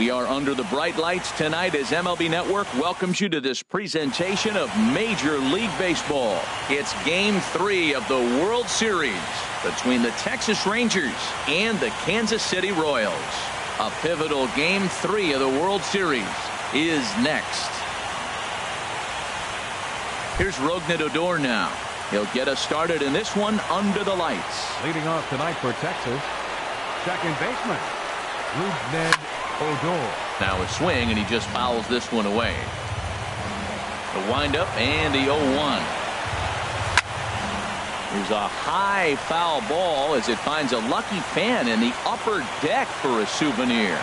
We are under the bright lights tonight as MLB Network welcomes you to this presentation of Major League Baseball. It's Game 3 of the World Series between the Texas Rangers and the Kansas City Royals. A pivotal Game 3 of the World Series is next. Here's Rougned Odor now. He'll get us started in this one under the lights. Leading off tonight for Texas, second baseman, Rougned Odor. Now a swing, and he just fouls this one away. The windup and the 0-1. Here's a high foul ball as it finds a lucky fan in the upper deck for a souvenir.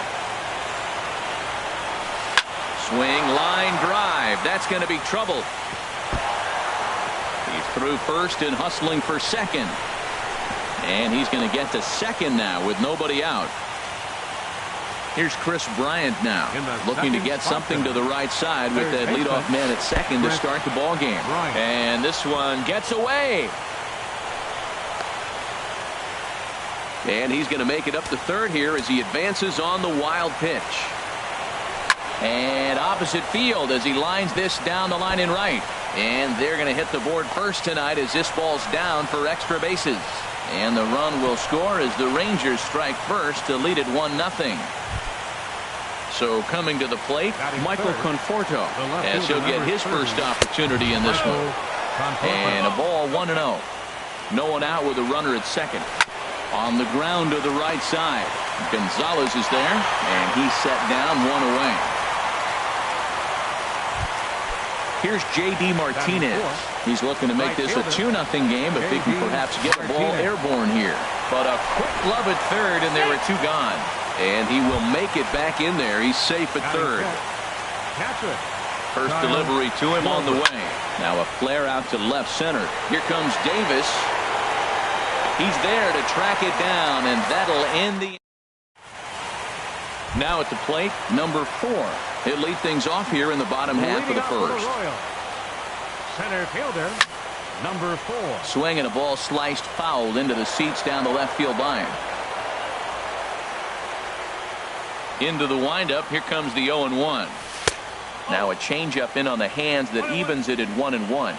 Swing, line drive. That's going to be trouble. He's through first and hustling for second. And he's going to get to second now with nobody out. Here's Chris Bryant now, looking to get something to the right side with that leadoff man at second to start the ball game. And this one gets away. And he's going to make it up to third here as he advances on the wild pitch. And opposite field as he lines this down the line in right. And they're going to hit the board first tonight as this ball's down for extra bases. And the run will score as the Rangers strike first to lead it 1-0. So coming to the plate, Michael Conforto, as he'll get his first opportunity in this one. And a ball 1-0. No one out with a runner at second. On the ground to the right side. Gonzalez is there, and he's set down, one away. Here's J.D. Martinez. He's looking to make this a 2-0 game if he can perhaps get a ball airborne here. But a quick glove at third, and there are two gone. And he will make it back in there. He's safe at third. First delivery to him on the way. Now a flare out to left center. Here comes Davis. He's there to track it down, and that'll end the. Now at the plate, number 4. He'll lead things off here in the bottom half of the first. Center fielder, number 4. Swing and a ball sliced fouled into the seats down the left field line. Into the windup, here comes the 0-1. Now a changeup in on the hands that evens it at 1-1.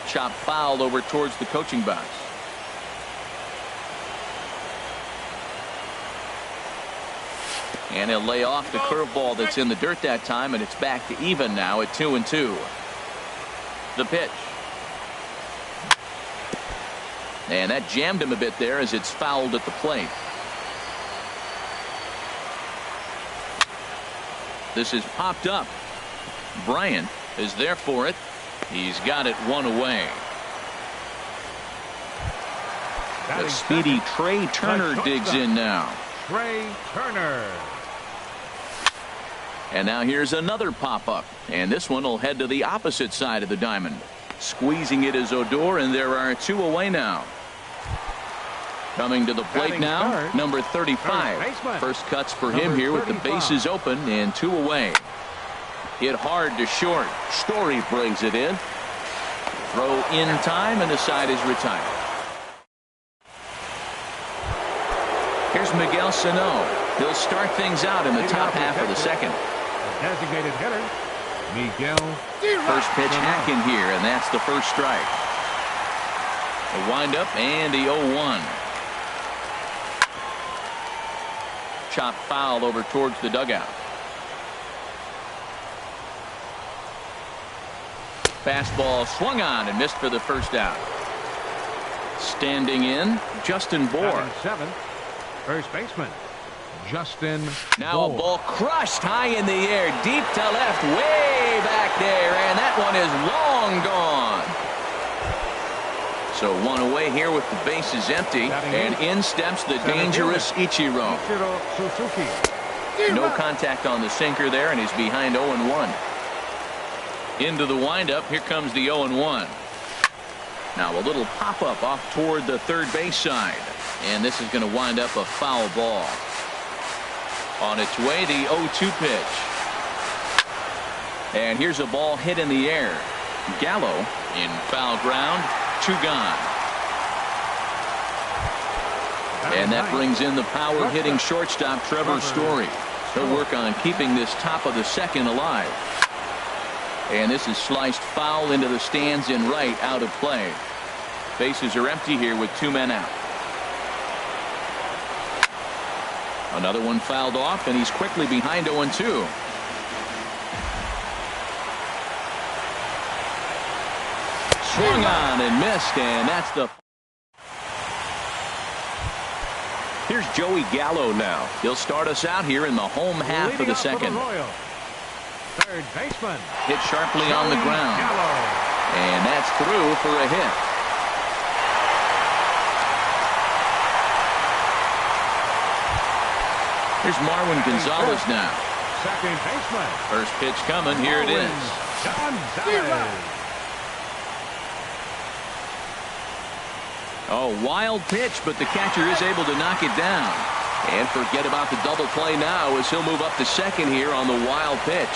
Chop fouled over towards the coaching box. And he'll lay off the curveball that's in the dirt that time, and it's back to even now at 2-2. The pitch. And that jammed him a bit there as it's fouled at the plate. This is popped up. Bryant is there for it. He's got it one away. The speedy Trey Turner digs in now. Trey Turner. And now here's another pop-up. And this one will head to the opposite side of the diamond. Squeezing it is Odor, and there are two away now. Coming to the plate now, number 35. First cuts for him here with the bases open and two away. Hit hard to short. Story brings it in. Throw in time, and the side is retired. Here's Miguel Sano. He'll start things out in the top half of the second. Designated hitter, Miguel. First pitch hacking here, and that's the first strike. The windup and the 0-1. Chop foul over towards the dugout. Fastball swung on and missed for the first out. Standing in, Justin Bour. 7, first baseman, Justin Now Bour. A ball crushed high in the air, deep to left, way back there, and that one is long gone. So one away here with the bases empty, and in steps the dangerous Ichiro. No contact on the sinker there, and he's behind 0-1. Into the windup, here comes the 0-1. Now a little pop-up off toward the third base side, and this is going to wind up a foul ball. On its way, the 0-2 pitch. And here's a ball hit in the air. Gallo in foul ground. 2 gone. And that brings in the power-hitting shortstop Trevor Story. He'll work on keeping this top of the second alive. And this is sliced foul into the stands in right, out of play. Bases are empty here with 2 men out. Another one fouled off, and he's quickly behind 0-2. Swung on and missed, and that's the... Here's Joey Gallo now. He'll start us out here in the home half of the second. Third baseman. Hit sharply on the ground. And that's through for a hit. Here's Marwin Gonzalez now. Second baseman. First pitch coming. Here it is. Oh, wild pitch, but the catcher is able to knock it down. And forget about the double play now as he'll move up to second here on the wild pitch.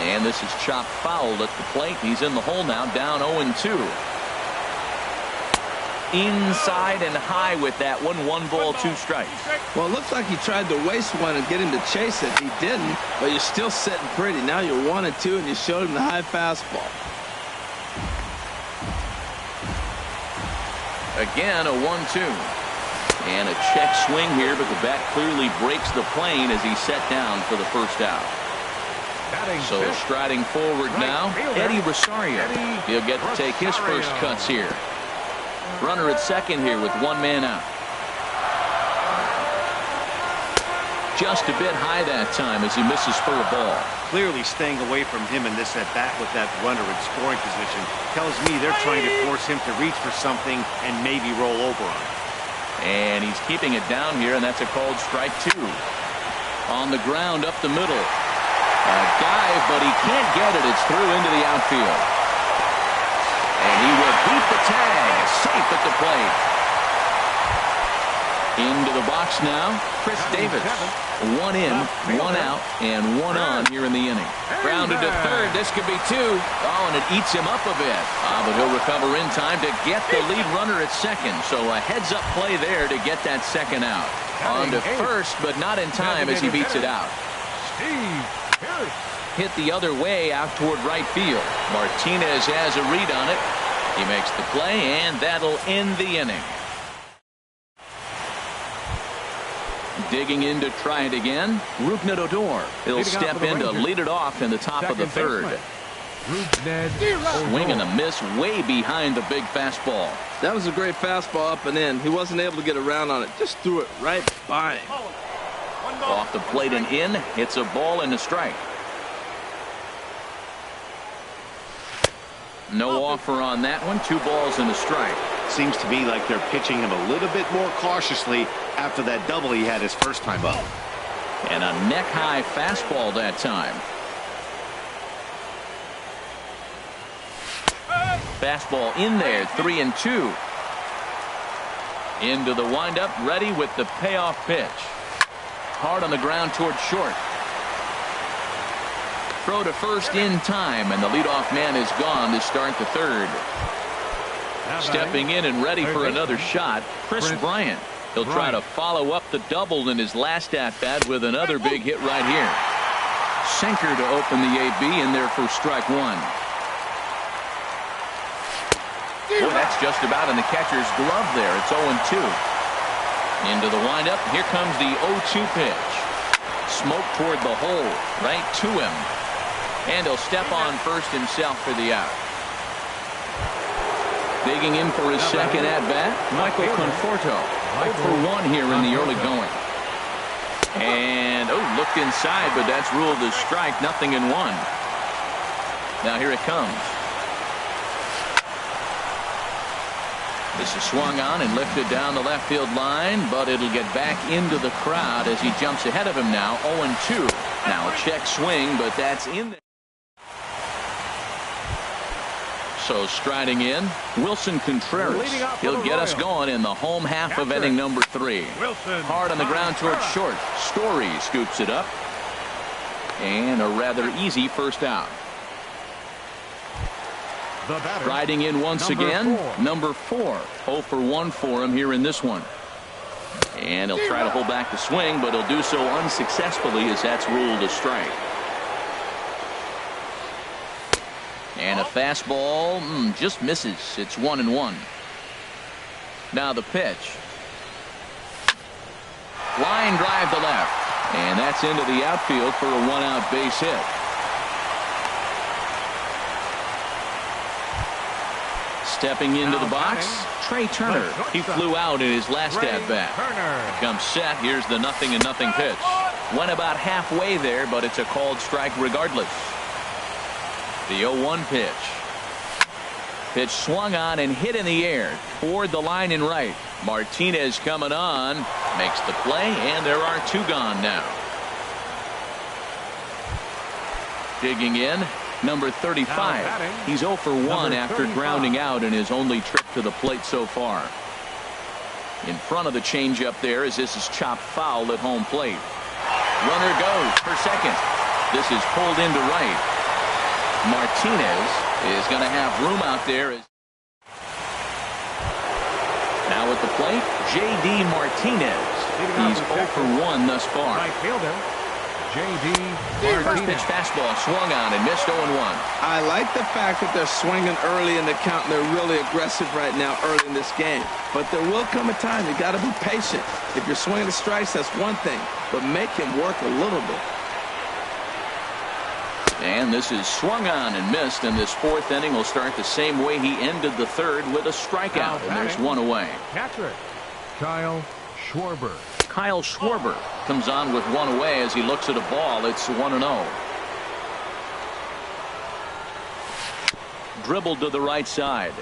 And this is chopped foul at the plate. He's in the hole now, down 0-2. Inside and high with that one. 1 ball, 2 strikes. Well, it looks like he tried to waste one and get him to chase it. He didn't, but you're still sitting pretty. Now you're 1-2, and you showed him the high fastball. Again, a 1-2. And a check swing here, but the bat clearly breaks the plane as he's set down for the first out. So striding forward now, Eddie Rosario. He'll get to take his first cuts here. Runner at second here with 1 man out. Just a bit high that time as he misses for a ball. Clearly staying away from him in this at bat with that runner in scoring position tells me they're trying to force him to reach for something and maybe roll over on it. And he's keeping it down here, and that's a called strike 2. On the ground up the middle. A dive, but he can't get it. It's through into the outfield. And he will beat the tag. Safe at the plate. Into the box now, Chris Davis. 1 in, 1 out, and 1 on here in the inning. Grounded to third. This could be 2. Oh, and it eats him up a bit. But he'll recover in time to get the lead runner at second. So a heads-up play there to get that second out. On to first, but not in time as he beats it out. Hit the other way out toward right field. Martinez has a read on it. He makes the play, and that'll end the inning. Digging in to try it again, Rougned Odor. He'll step in to lead it off in the top of the third. Swing and a miss way behind the big fastball. That was a great fastball up and in. He wasn't able to get around on it. Just threw it right by him. Off the plate and in. It's a ball and a strike. No offer on that one. 2 balls and a strike. Seems to me like they're pitching him a little bit more cautiously after that double he had his first time up. And a neck-high fastball that time. Fastball in there, 3-2. Into the windup, ready with the payoff pitch. Hard on the ground towards short. Throw to first in time, and the leadoff man is gone to start the third. Stepping in and ready for another shot, Chris Bryant. He'll try to follow up the double in his last at-bat with another big hit right here. Sinker to open the AB in there for strike 1. Boy, that's just about in the catcher's glove there. It's 0-2. Into the windup. Here comes the 0-2 pitch. Smoke toward the hole. Right to him. And he'll step on first himself for the out. Digging in for his second at-bat, Michael Conforto. 0 for 1 here in the early going. And, looked inside, but that's ruled as strike. Nothing in 1. Now here it comes. This is swung on and lifted down the left field line, but it'll get back into the crowd as he jumps ahead of him now. 0-2. Now a check swing, but that's in there. So striding in, Wilson Contreras. He'll get us going in the home half of inning number 3. Hard on the ground towards short. Story scoops it up. And a rather easy first out. The batter, Riding in once again, number 4. 0 for 1 for him here in this one. And he'll try to hold back the swing, but he'll do so unsuccessfully as that's ruled a strike. And a fastball just misses. It's 1-1. Now the pitch. Line drive to left. And that's into the outfield for a 1-out base hit. Stepping into the box, Trey Turner. He flew out in his last at-bat. Comes set. Here's the 0-0 pitch. Went about halfway there, but it's a called strike regardless. The 0-1 pitch. Pitch swung on and hit in the air toward the line and right. Martinez coming on, makes the play, and there are 2 gone now. Digging in, number 35. He's 0 for 1 after grounding out in his only trip to the plate so far. In front of the changeup there as this is chopped foul at home plate. Runner goes for second. This is pulled into right. Martinez is going to have room out there. Now at the plate, J.D. Martinez. He's 0 for 1 thus far. Right fielder, J.D. First pitch fastball swung on and missed 0-1. I like the fact that they're swinging early in the count and they're really aggressive right now early in this game. But there will come a time you got to be patient. If you're swinging the strikes, that's one thing, but make him work a little bit. And this is swung on and missed, and this 4th inning will start the same way he ended the 3rd with a strikeout, and there's 1 away. Catcher, Kyle Schwarber. Kyle Schwarber comes on with 1 away as he looks at a ball. It's 1-0. Dribbled to the right side.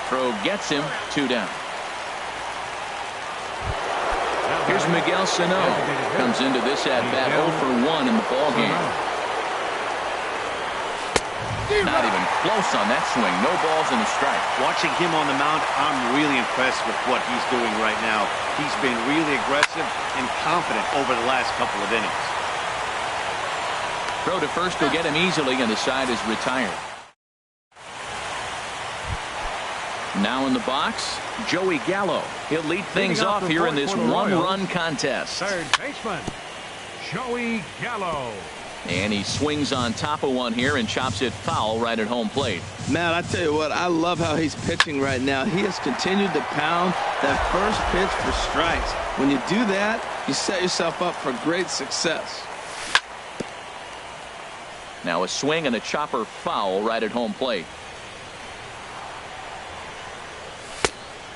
Throw gets him. 2 down. Here's Miguel Sano. Comes into this at-bat 0 for 1 in the ballgame. Not even close on that swing. No balls and a strike. Watching him on the mound, I'm really impressed with what he's doing right now. He's been really aggressive and confident over the last couple of innings. Throw to first will get him easily, and the side is retired. Now in the box, Joey Gallo. He'll lead things off here in this 1-run contest. Third baseman, Joey Gallo. And he swings on top of one here and chops it foul right at home plate. Matt, I tell you what, I love how he's pitching right now. He has continued to pound that first pitch for strikes. When you do that, you set yourself up for great success. Now a swing and a chopper foul right at home plate.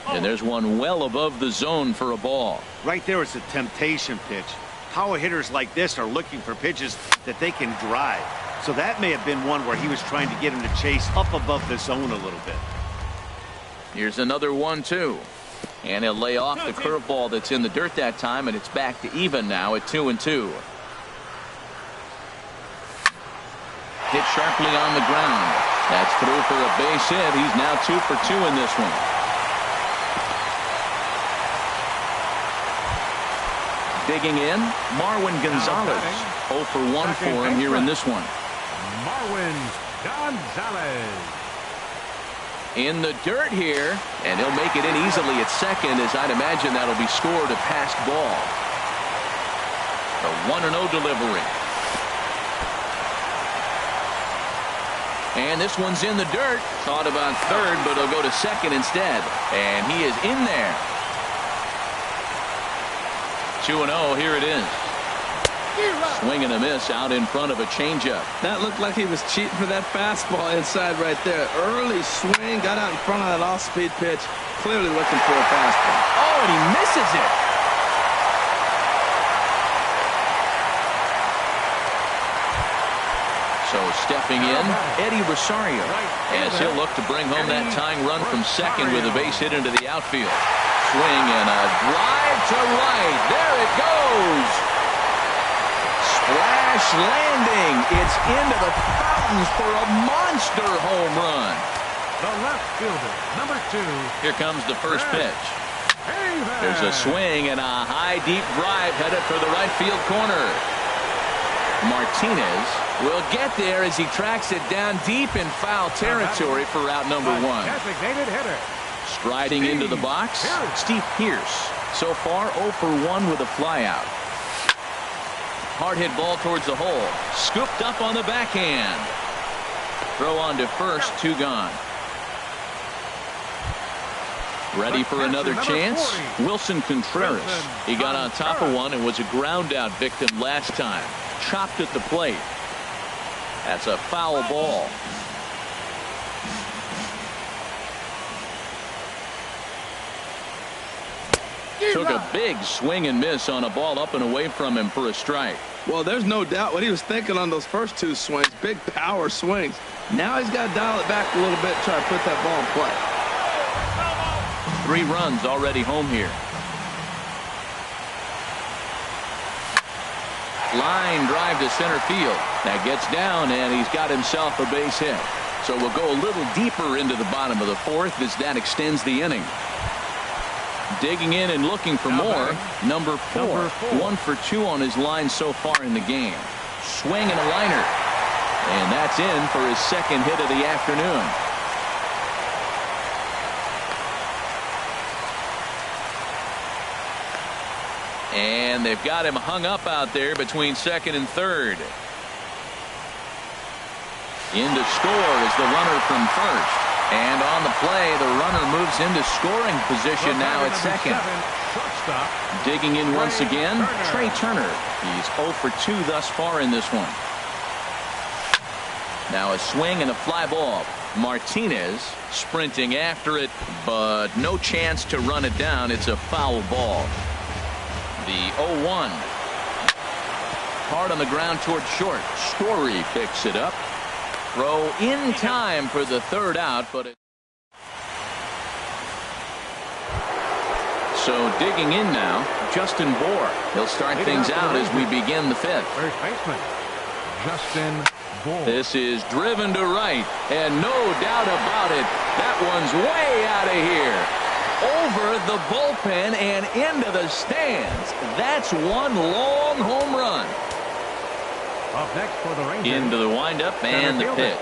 And there's one well above the zone for a ball. Right there is a temptation pitch. Power hitters like this are looking for pitches that they can drive. So that may have been one where he was trying to get him to chase up above the zone a little bit. Here's another 1-2. And he'll lay off the curveball that's in the dirt that time, and it's back to even now at 2-2. Hit sharply on the ground. That's through for a base hit. He's now 2 for 2 in this one. Digging in, Marwin Gonzalez. 0 for 1 for him here in this one. Marwin Gonzalez. In the dirt here, and he'll make it in easily at second, as I'd imagine that'll be scored a passed ball. The 1-0 delivery. And this one's in the dirt. Thought about third, but he'll go to second instead. And he is in there. 2-0, here it is. Swing and a miss out in front of a changeup. That looked like he was cheating for that fastball inside right there. Early swing, got out in front of that off-speed pitch. Clearly looking for a fastball. Oh, and he misses it. So stepping in, Eddie Rosario, as he'll look to bring home that tying run from second with a base hit into the outfield. Swing and a drive to right. There it goes. Splash landing. It's into the fountains for a monster home run. The left fielder, number 2. Here comes the first pitch. There's a swing and a high deep drive headed for the right field corner. Martinez will get there as he tracks it down deep in foul territory for out number one. Designated hitter. Striding into the box, Steve Pierce. So far 0 for 1 with a flyout. Hard hit ball towards the hole. Scooped up on the backhand. Throw on to first, 2 gone. Ready for another chance? Wilson Contreras. He got on top of one and was a ground out victim last time. Chopped at the plate. That's a foul ball. Took a big swing and miss on a ball up and away from him for a strike. Well, there's no doubt what he was thinking on those first 2 swings. Big power swings. Now he's got to dial it back a little bit, try to put that ball in play. 3 runs already home here. Line drive to center field. That gets down, and he's got himself a base hit. So we'll go a little deeper into the bottom of the 4th as that extends the inning. Digging in and looking for more. Number 4. 1 for 2 on his line so far in the game. Swing and a liner. And that's in for his 2nd hit of the afternoon. And they've got him hung up out there between 2nd and 3rd. In to score is the runner from first. And on the play, the runner moves into scoring position now at 2nd. Digging in once again, Trey Turner. He's 0 for 2 thus far in this one. Now a swing and a fly ball. Martinez sprinting after it, but no chance to run it down. It's a foul ball. The 0-1. Hard on the ground toward short. Story picks it up. Throw in time for the 3rd out, but so digging in now, Justin Bohr. He'll start things out as we begin the 5th. First baseman, Justin Bohr. This is driven to right, and no doubt about it, that one's way out of here. Over the bullpen and into the stands. That's one long home run. Up next for the Rangers. Into the windup and the pitch.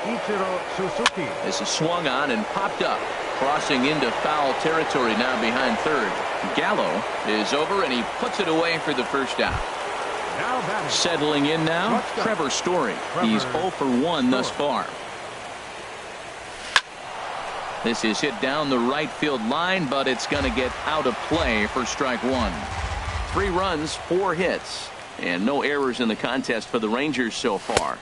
Ichiro Suzuki. This is swung on and popped up. Crossing into foul territory now behind 3rd. Gallo is over and he puts it away for the 1st out. Settling in now, Trevor Story. He's 0 for 1 thus far. This is hit down the right field line, but it's going to get out of play for strike 1. 3 runs, 4 hits. And no errors in the contest for the Rangers so far.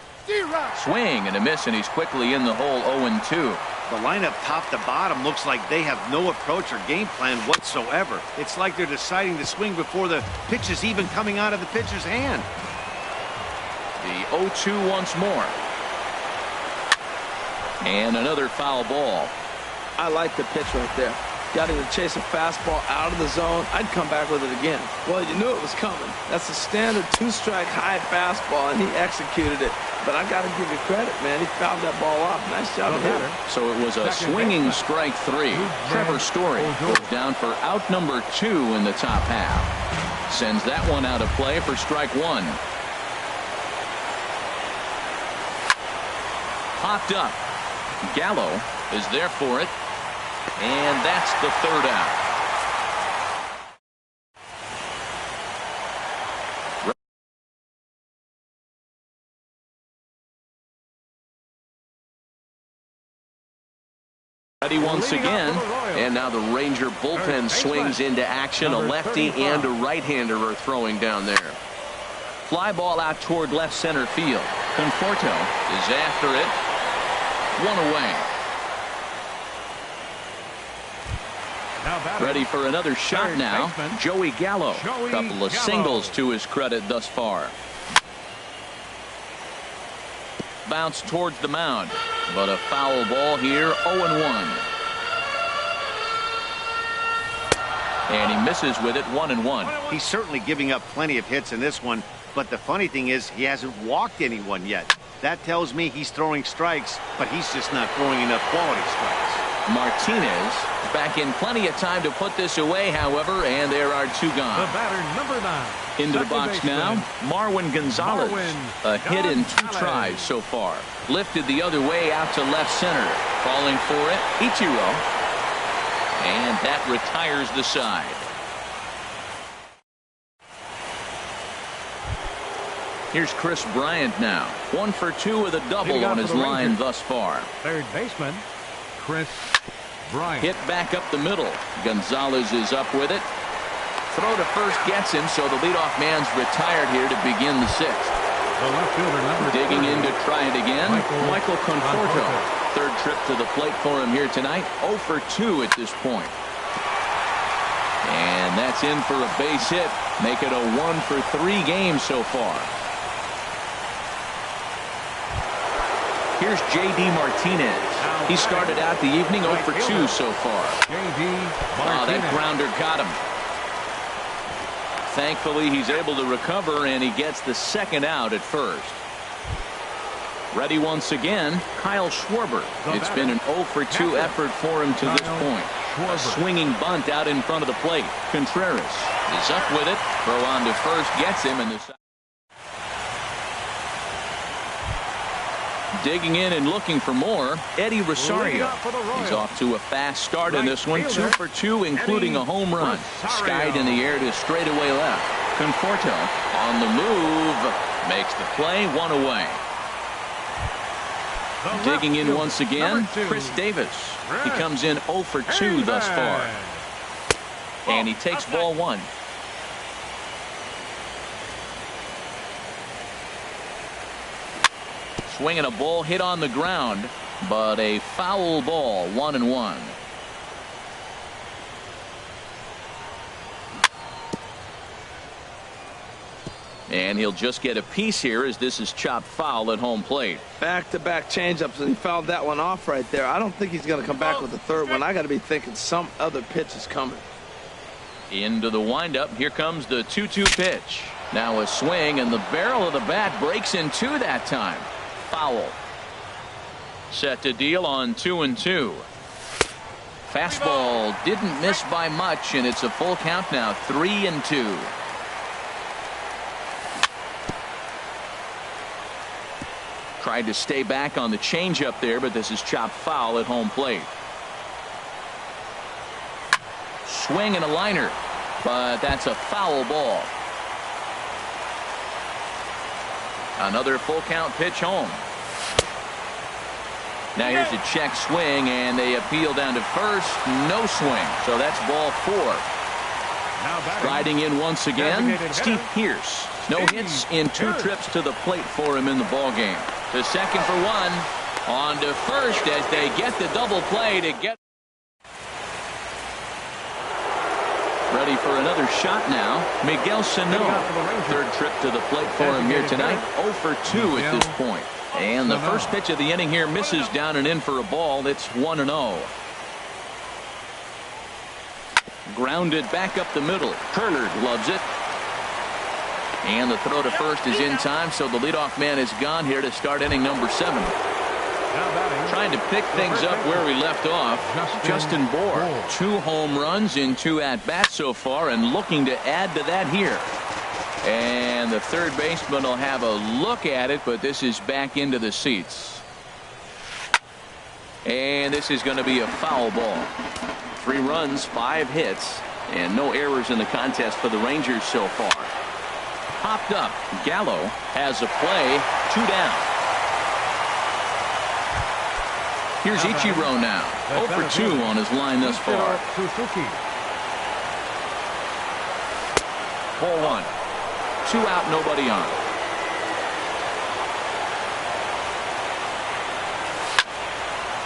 Swing and a miss, and he's quickly in the hole 0-2. The lineup top to bottom looks like they have no approach or game plan whatsoever. It's like they're deciding to swing before the pitch is even coming out of the pitcher's hand. The 0-2 once more. And another foul ball. I like the pitch right there. Got him to chase a fastball out of the zone. I'd come back with it again. Well, you knew it was coming. That's a standard 2-strike high fastball, and he executed it. But I got to give you credit, man. He fouled that ball off. Nice job of hitting. So it was a swinging strike 3. Trevor Story goes down for out number 2 in the top half. Sends that one out of play for strike 1. Popped up. Gallo is there for it. And that's the 3rd out. Ready once again, and now the Ranger bullpen swings into action. A lefty and a right-hander are throwing down there. Fly ball out toward left center field. Conforto is after it. 1 away. Ready for another shot now. Joey Gallo. Couple of singles to his credit thus far. Bounce towards the mound, but a foul ball here. 0-1. And he misses with it. 1-1. He's certainly giving up plenty of hits in this one, but the funny thing is he hasn't walked anyone yet. That tells me he's throwing strikes, but he's just not throwing enough quality strikes. Martinez back in plenty of time to put this away, however, and there are 2 gone. The batter, number 9. Into the Second box baseman, now, Marwin Gonzalez. A hit in 2 tries so far. Lifted the other way out to left center. Falling for it, Ichiro. And that retires the side. Here's Chris Bryant now. 1 for 2 with a double on his line thus far. Third baseman, Chris Bryant. Hit back up the middle. Gonzalez is up with it. Throw to first gets him, so the leadoff man's retired here to begin the 6th. The left fielder, number Digging 30, in to try it again, Michael Conforto. Third trip to the plate for him here tonight. 0 for 2 at this point. And that's in for a base hit. Make it a 1 for 3 game so far. Here's J.D. Martinez. He started out the evening 0 for 2 so far. J.D. Oh, that grounder got him. Thankfully, he's able to recover, and he gets the 2nd out at first. Ready once again, Kyle Schwarber. It's been an 0 for 2 effort for him to this point. A swinging bunt out in front of the plate. Contreras is up with it. Throw on to first gets him in the side. Digging in and looking for more, Eddie Rosario. He's off to a fast start in this one. 2 for 2, including a home run. Skied in the air to straightaway left. Conforto on the move. Makes the play, 1 away. Digging in once again, Chris Davis. He comes in 0 for 2 thus far. And he takes ball 1. Swinging a ball hit on the ground, but a foul ball, 1-1. And he'll just get a piece here as this is chopped foul at home plate. Back-to-back changeups, and he fouled that one off right there. I don't think he's going to come back with the 3rd one. I got to be thinking some other pitch is coming. Into the windup. Here comes the 2-2 pitch. Now a swing, and the barrel of the bat breaks in 2 that time. Foul. Set to deal on 2-2. Fastball didn't miss by much, and it's a full count now, 3-2. Tried to stay back on the changeup there, but this is chopped foul at home plate. Swing and a liner, but that's a foul ball. Another full count pitch home. Now here's a check swing, and they appeal down to first. No swing, so that's ball 4. Riding in once again, Steve Pearce. No hits in 2 trips to the plate for him in the ball game. To second for 1. On to first as they get the double play to get. Ready for another shot now. Miguel Sano. 3rd trip to the plate for him here tonight. 0 for 2 at this point. And the first pitch of the inning here misses down and in for a ball. It's 1-0. Grounded back up the middle. Turner loves it. And the throw to first is in time, so the leadoff man is gone here to start inning number 7. Trying to pick things up where we left off, Justin Bour. 2 home runs in 2 at-bats so far, and looking to add to that here. And the third baseman will have a look at it, but this is back into the seats. And this is going to be a foul ball. 3 runs, 5 hits, and no errors in the contest for the Rangers so far. Popped up. Gallo has a play. 2 down. Here's Ichiro now. 0 for 2 on his line thus far. Ball 1. 2 out, nobody on.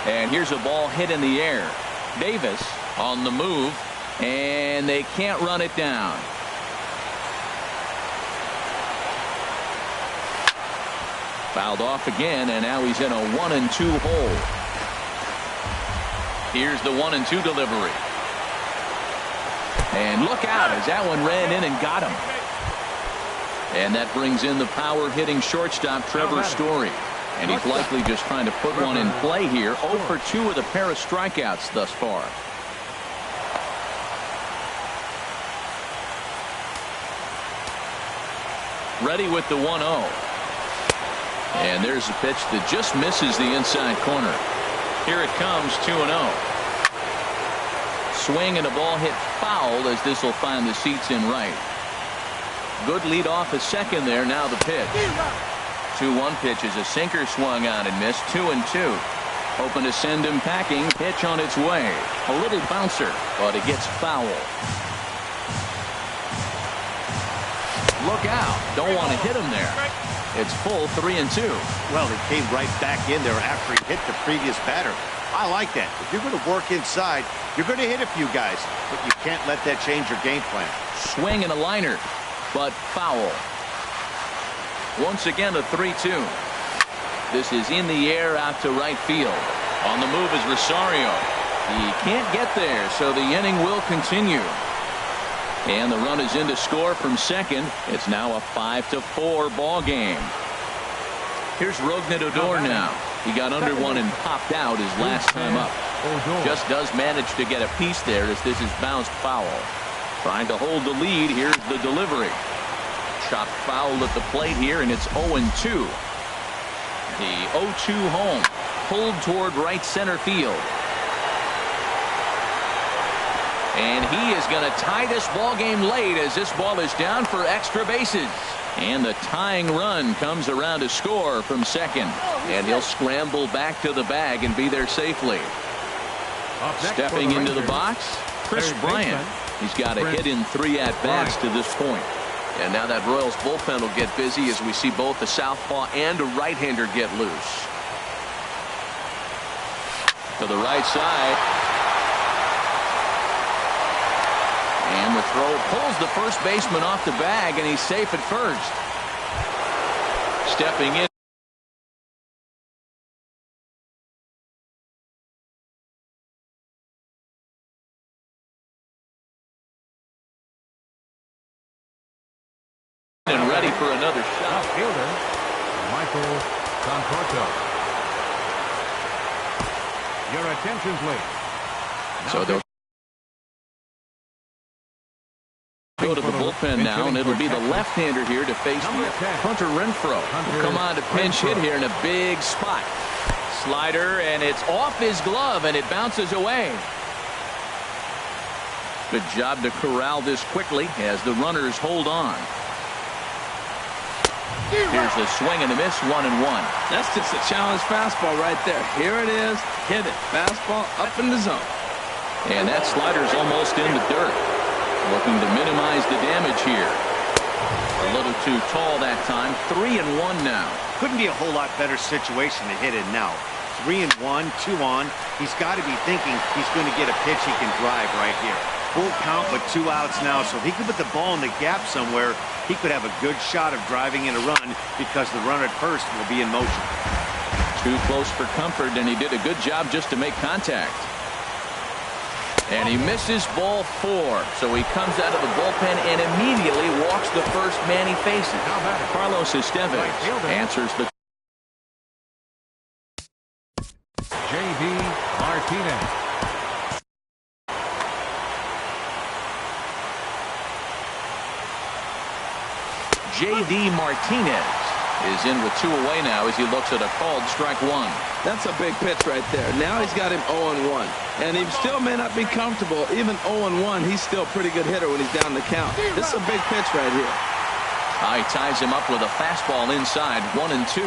And here's a ball hit in the air. Davis on the move, and they can't run it down. Fouled off again, and now he's in a 1-2 hole. Here's the 1-2 delivery. And look out as that one ran in and got him. And that brings in the power hitting shortstop Trevor Story. And he's likely just trying to put one in play here. 0 for 2 with a pair of strikeouts thus far. Ready with the 1-0. And there's a pitch that just misses the inside corner. Here it comes, 2-0. Swing and a ball hit foul as this will find the seats in right. Good lead off a second there. Now the pitch. 2-1 pitch is a sinker swung on and missed. 2-2. Hoping to send him packing. Pitch on its way. A little bouncer, but it gets foul. Look out. Don't want to hit him there. It's full 3-2. Well, he came right back in there after he hit the previous batter. I like that. If you're going to work inside, you're going to hit a few guys, but you can't let that change your game plan. Swing and a liner, but foul. Once again, a 3-2. This is in the air out to right field. On the move is Rosario. He can't get there, so the inning will continue. And the run is in to score from second. It's now a 5-4 ball game. Here's Rougned Odor now. He got under one and popped out his last time up. Just does manage to get a piece there as this is bounced foul. Trying to hold the lead. Here's the delivery. Chopped foul at the plate here, and it's 0-2. The 0-2 home. Pulled toward right center field. And he is going to tie this ball game late as this ball is down for extra bases. And the tying run comes around to score from second. And he'll scramble back to the bag and be there safely. Stepping into the box, Chris Bryant. He's got a hit in 3 at-bats to this point. And now that Royals bullpen will get busy as we see both a southpaw and a right-hander get loose. To the right side. And the throw pulls the first baseman off the bag, and he's safe at first. Stepping in. And ready for another shot. Outfielder, Michael Conforto. Your attention, please. So they'll go to the bullpen now, and it'll be the left-hander here to face Hunter Renfroe. Will come on to pinch hit here in a big spot. Slider, and it's off his glove, and it bounces away. Good job to corral this quickly as the runners hold on. Here's a swing and a miss, 1-1. That's just a challenge fastball right there. Here it is. Hit it. Fastball up in the zone. And that slider's almost in the dirt. Looking to minimize the damage here. A little too tall that time. 3-1 now. Couldn't be a whole lot better situation to hit in now. 3-1, 2 on. He's got to be thinking he's going to get a pitch he can drive right here. Full count, but 2 outs now. So if he could put the ball in the gap somewhere, he could have a good shot of driving in a run because the runner at first will be in motion. Too close for comfort, and he did a good job just to make contact. And he misses ball 4. So he comes out of the bullpen and immediately walks the first man he faces. Carlos Estevez answers the J.D. Martinez. J.D. Martinez is in with 2 away now as he looks at a called strike 1. That's a big pitch right there. Now he's got him 0-1. And he still may not be comfortable. Even 0-1, he's still a pretty good hitter when he's down the count. This is a big pitch right here. He ties him up with a fastball inside, 1-2.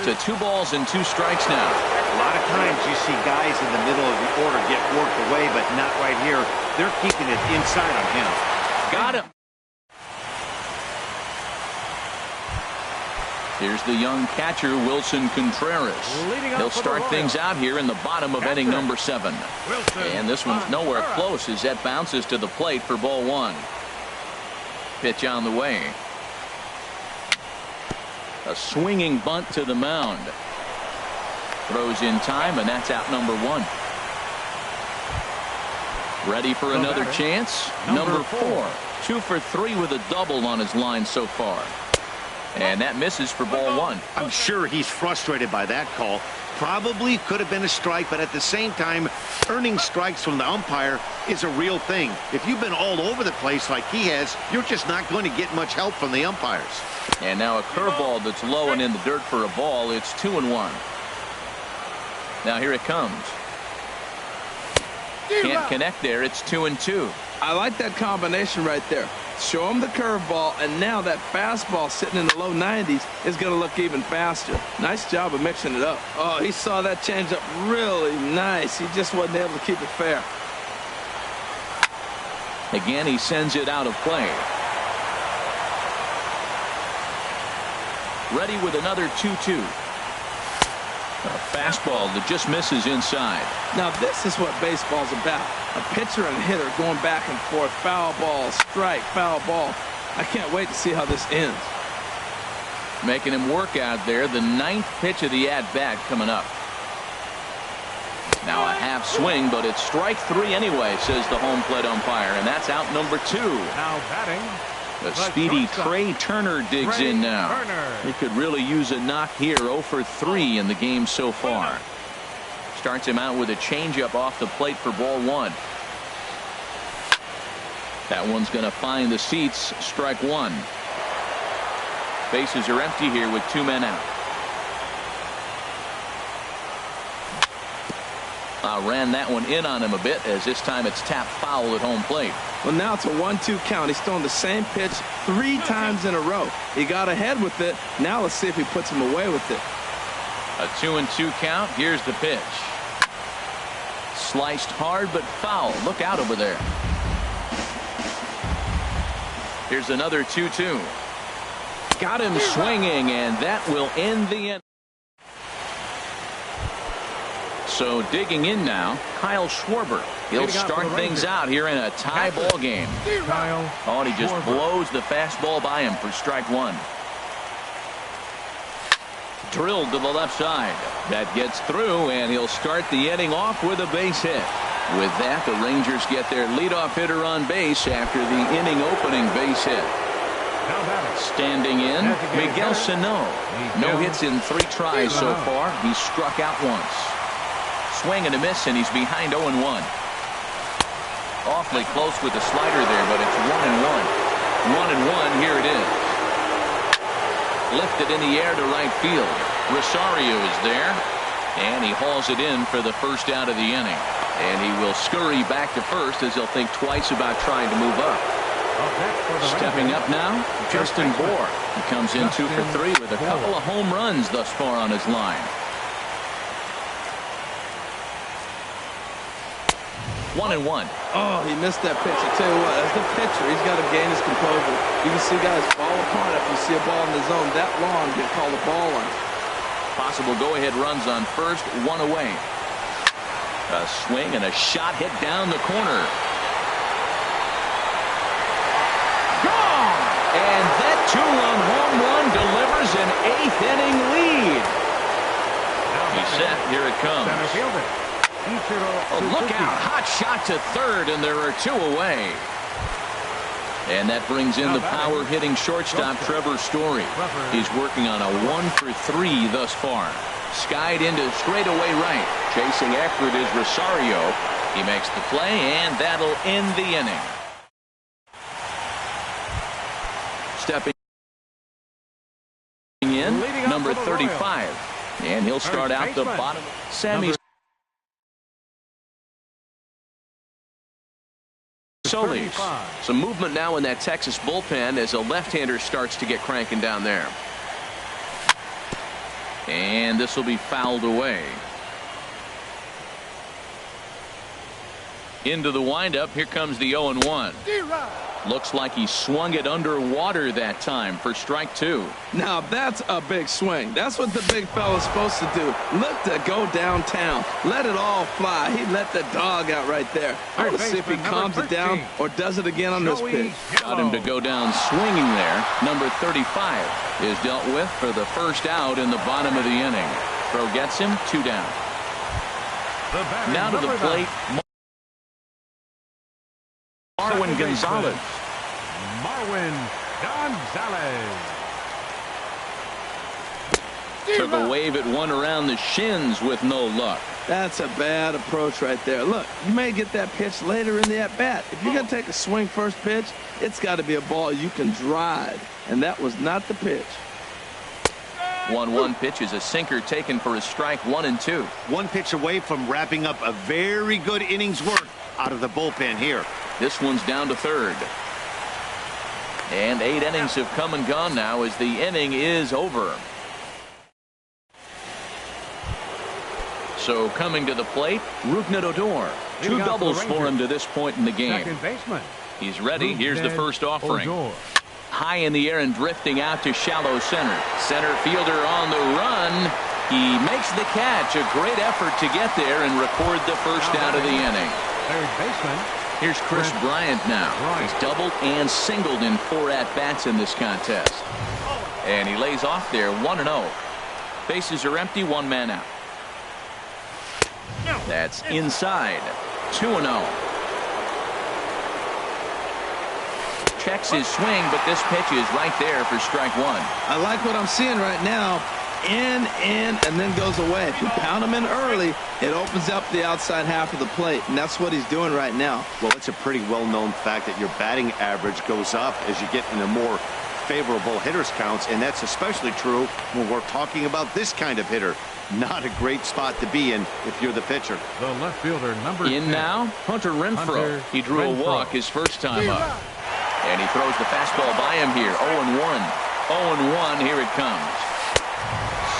To 2 balls and 2 strikes now. A lot of times you see guys in the middle of the order get worked away, but not right here. They're keeping it inside on him. Got him. Here's the young catcher, Wilson Contreras. He'll start things out here in the bottom of inning number 7. And this one's nowhere close as that bounces to the plate for ball 1. Pitch on the way. A swinging bunt to the mound. Throws in time, and that's out number 1. Ready for another chance? Number 4. 2 for 3 with a double on his line so far. And that misses for ball one. I'm sure he's frustrated by that call. Probably could have been a strike, but at the same time, earning strikes from the umpire is a real thing. If you've been all over the place like he has, you're just not going to get much help from the umpires. And now a curveball that's low and in the dirt for a ball. It's 2-1. Now here it comes. Can't connect there. It's 2-2. I like that combination right there. Show him the curveball, and now that fastball sitting in the low 90s is going to look even faster. Nice job of mixing it up. Oh, he saw that changeup really nice. He just wasn't able to keep it fair. Again, he sends it out of play. Ready with another 2-2. A fastball that just misses inside. Now this is what baseball's about. A pitcher and hitter going back and forth. Foul ball, strike, foul ball. I can't wait to see how this ends. Making him work out there. The 9th pitch of the at-bat coming up. Now a half swing, but it's strike 3 anyway, says the home plate umpire, and that's out number 2. Now batting. The speedy Trey Turner digs in now. He could really use a knock here. 0 for 3 in the game so far. Starts him out with a changeup off the plate for ball 1. That one's going to find the seats. Strike 1. Bases are empty here with 2 men out. Ran that one in on him a bit, as this time it's tapped foul at home plate. Well, now it's a 1-2 count. He's throwing the same pitch 3 times in a row. He got ahead with it. Now let's see if he puts him away with it. A 2-2 count. Here's the pitch. Sliced hard but foul. Look out over there. Here's another 2-2. Got him swinging, and that will end the inning. So digging in now, Kyle Schwarber. He'll start things out here in a tie ball game. Oh, and he just blows the fastball by him for strike 1. Drilled to the left side. That gets through, and he'll start the inning off with a base hit. With that, the Rangers get their leadoff hitter on base after the inning opening base hit. Standing in, Miguel Sano. No hits in 3 tries so far. He's struck out once. Swing and a miss, and he's behind 0-1. Awfully close with the slider there, but it's 1-1. 1-1. Here it is. Lifted in the air to right field. Rosario is there, and he hauls it in for the first out of the inning. And he will scurry back to first, as he'll think twice about trying to move up. Stepping up now, Justin Bour. He comes in 2 for 3 with a couple of home runs thus far on his line. 1-1. Oh, he missed that pitch. I tell you what, as the pitcher, he's got to gain his composure. You can see guys fall apart if you see a ball in the zone that long, get called a ball on. Possible go-ahead runs on first, 1 away. A swing and a shot hit down the corner. Gone! And that 2-run home run delivers an 8th inning lead. He's set. Here it comes. Oh, look out. Hot shot to third, and there are 2 away. And that brings in the power-hitting shortstop, Trevor Story. He's working on a 1 for 3 thus far. Skied into straightaway right. Chasing after it is Rosario. He makes the play, and that'll end the inning. Stepping in, number 35. And he'll start out the bottom. Sammy Solis. Some movement now in that Texas bullpen as a left-hander starts to get cranking down there. And this will be fouled away. Into the windup. Here comes the 0-1. Looks like he swung it underwater that time for strike 2. Now that's a big swing. That's what the big fella's supposed to do. Look to go downtown. Let it all fly. He let the dog out right there. I want to see if he calms it down or does it again on this pitch. Got him to go down swinging there. Number 35 is dealt with for the first out in the bottom of the inning. Throw gets him, 2 down. Now to the plate, Marwin Gonzalez. Took a wave at one around the shins with no luck. That's a bad approach right there. Look, you may get that pitch later in the at-bat. If you're going to take a swing first pitch, it's got to be a ball you can drive. And that was not the pitch. 1-1 pitch is a sinker taken for a strike, 1-2. One pitch away from wrapping up a very good inning's work out of the bullpen here. This one's down to third. And 8 innings have come and gone now as the inning is over. So coming to the plate, Rougned Odor. 2 doubles for him to this point in the game. Second baseman. He's ready. Here's the first offering. Odor. High in the air and drifting out to shallow center. Center fielder on the run. He makes the catch. A great effort to get there and record the first out of the inning. Third baseman. Here's Chris Bryant now. He's doubled and singled in 4 at-bats in this contest. And he lays off there, 1-0. Bases are empty, 1 man out. That's inside. 2-0. Checks his swing, but this pitch is right there for strike 1. I like what I'm seeing right now. In, and then goes away. If you pound him in early, it opens up the outside half of the plate, and that's what he's doing right now. Well, it's a pretty well-known fact that your batting average goes up as you get into more favorable hitters counts, and that's especially true when we're talking about this kind of hitter. Not a great spot to be in if you're the pitcher. The left fielder, number 10. Now, Hunter Renfroe. He drew a walk his first time up. And he throws the fastball by him here. 0-1. 0-1. Here it comes.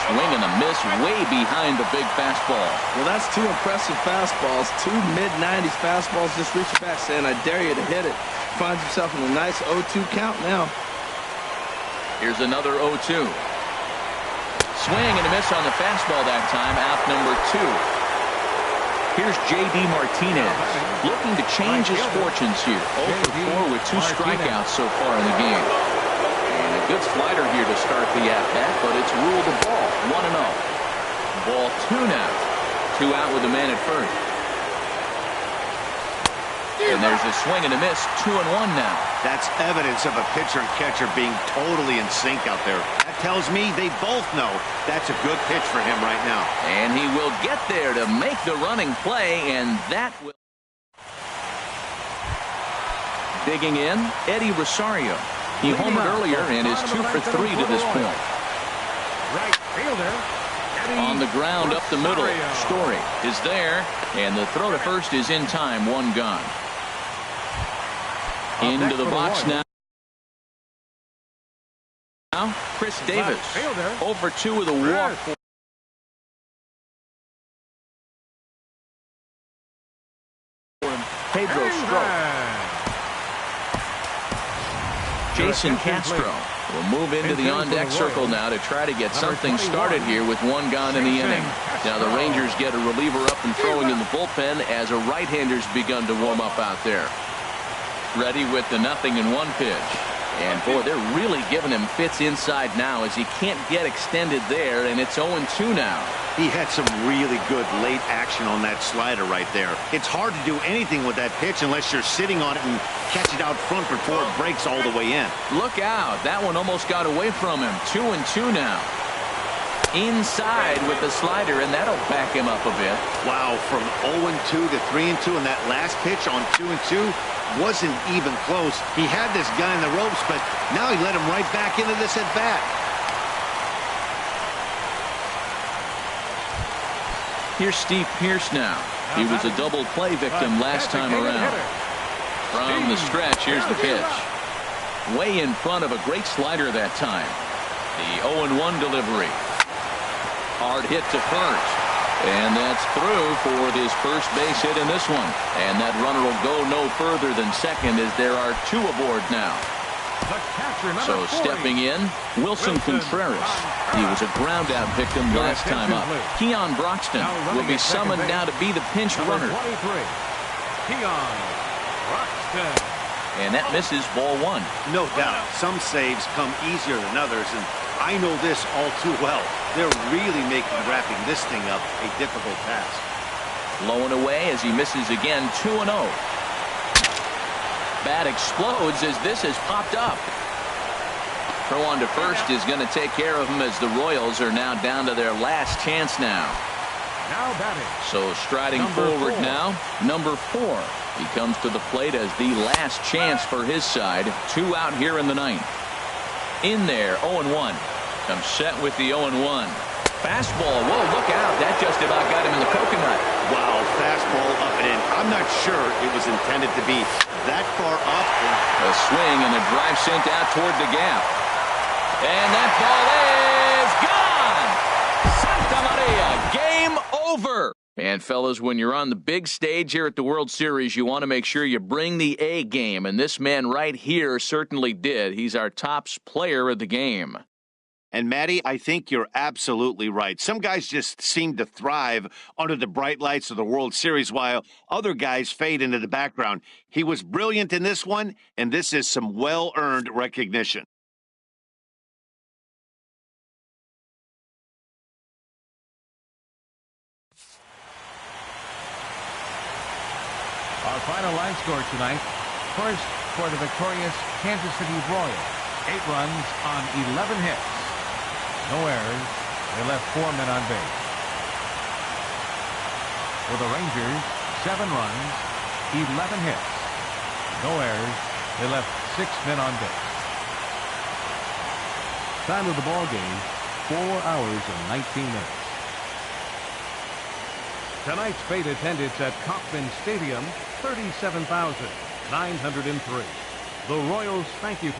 Swing and a miss way behind the big fastball. Well, that's 2 impressive fastballs. 2 mid-90s fastballs. Just reach back saying, I dare you to hit it. Finds himself in a nice 0-2 count now. Here's another 0-2. Swing and a miss on the fastball that time. Out number 2. Here's J.D. Martinez looking to change his fortunes here. 0 for 4 with 2 strikeouts so far in the game. And a good slider here to start the at-bat, but it's ruled a ball. 1-0. Ball 2 now. 2 out with a man at first. And there's a swing and a miss. 2-1 now. That's evidence of a pitcher and catcher being totally in sync out there. That tells me they both know that's a good pitch for him right now. And he will get there to make the running play, and that will... Digging in, Eddie Rosario. He homered earlier and is 2 for 3 to this point. Right fielder. On the ground up the middle. Story is there, and the throw to first is in time. 1 gone. Into the box now. Chris Davis. 0 for 2 with a walk. Pedro Strop. Jason Castro will move into the on-deck circle now to try to get something started here with 1 gone in the inning. Now the Rangers get a reliever up and throwing in the bullpen as a right-hander's begun to warm up out there. Ready with the 0-1 pitch. And boy, they're really giving him fits inside now as he can't get extended there, and it's 0-2 now. He had some really good late action on that slider right there. It's hard to do anything with that pitch unless you're sitting on it and catch it out front before it breaks all the way in. Look out. That one almost got away from him. 2-2 now. Inside with the slider, and that'll back him up a bit. Wow, from 0-2 to 3-2, and that last pitch on 2-2 wasn't even close. He had this guy in the ropes, but now he let him right back into this at bat. Here's Steve Pearce now. He was a double play victim last time around. From the stretch, here's the pitch. Way in front of a great slider that time. The 0-1 delivery. Hard hit to first. And that's through for his first base hit in this one. And that runner will go no further than second as there are 2 aboard now. So stepping in, Wilson Contreras. He was a ground out victim last time up. Keon Broxton will be summoned now to be the pinch runner. Keon Broxton. And that misses ball 1. No doubt. Some saves come easier than others, and I know this all too well. They're really making wrapping this thing up a difficult task. Low and away as he misses again. 2-0. Bat explodes as this has popped up. Throw on to first is going to take care of him as the Royals are now down to their last chance now. Now batting. So striding forward now, number 4. He comes to the plate as the last chance for his side. 2 out here in the 9th. In there, 0-1. Comes set with the 0-1. Fastball. Whoa, look out. That just about got him in the coconut. Wow, fastball up and in. I'm not sure it was intended to be that far up. A swing and a drive sent out toward the gap. And that ball is gone. Santa Maria. Game over. And fellas, when you're on the big stage here at the World Series, you want to make sure you bring the A game. And this man right here certainly did. He's our top player of the game. And, Matty, I think you're absolutely right. Some guys just seem to thrive under the bright lights of the World Series while other guys fade into the background. He was brilliant in this one, and this is some well-earned recognition. Our final line score tonight. First, for the victorious Kansas City Royals, 8 runs on 11 hits. No errors. They left 4 men on base. For the Rangers, 7 runs, 11 hits. No errors. They left 6 men on base. Time of the ball game, 4 hours and 19 minutes. Tonight's paid attendance at Kauffman Stadium, 37,903. The Royals thank you.